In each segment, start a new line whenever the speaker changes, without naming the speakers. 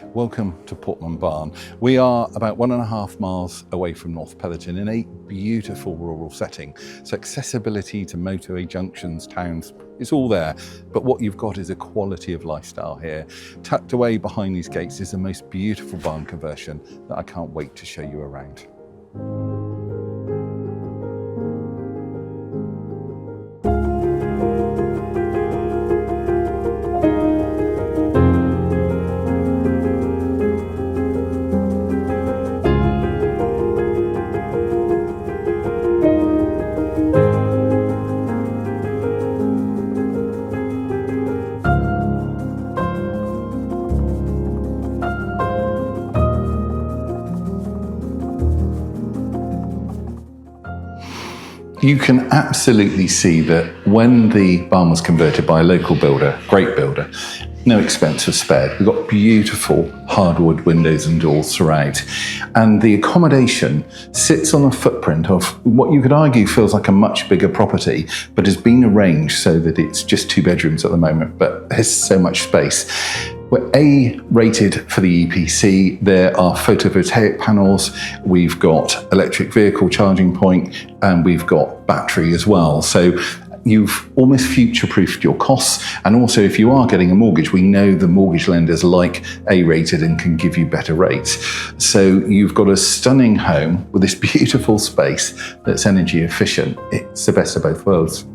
Welcome to Portman Barn. We are about 1.5 miles away from North Pellerton in a beautiful rural setting. So accessibility to motorway junctions, towns, it's all there. But what you've got is a quality of lifestyle here. Tucked away behind these gates is the most beautiful barn conversion that I can't wait to show you around. You can absolutely see that when the barn was converted by a local builder, great builder, no expense was spared. We've got beautiful hardwood windows and doors throughout. And the accommodation sits on a footprint of what you could argue feels like a much bigger property, but has been arranged so that it's just 2 bedrooms at the moment, but there's so much space. We're A rated for the EPC. There are photovoltaic panels. We've got electric vehicle charging point, and we've got battery as well. So you've almost future-proofed your costs. And also, if you are getting a mortgage, we know the mortgage lenders like A rated and can give you better rates. So you've got a stunning home with this beautiful space that's energy efficient. It's the best of both worlds.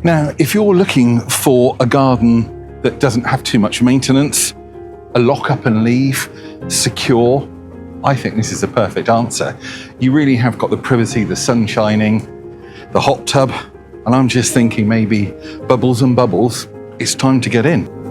Now, if you're looking for a garden that doesn't have too much maintenance, a lock up and leave, secure, I think this is the perfect answer. You really have got the privacy, the sun shining, the hot tub, and I'm just thinking maybe bubbles and bubbles, it's time to get in.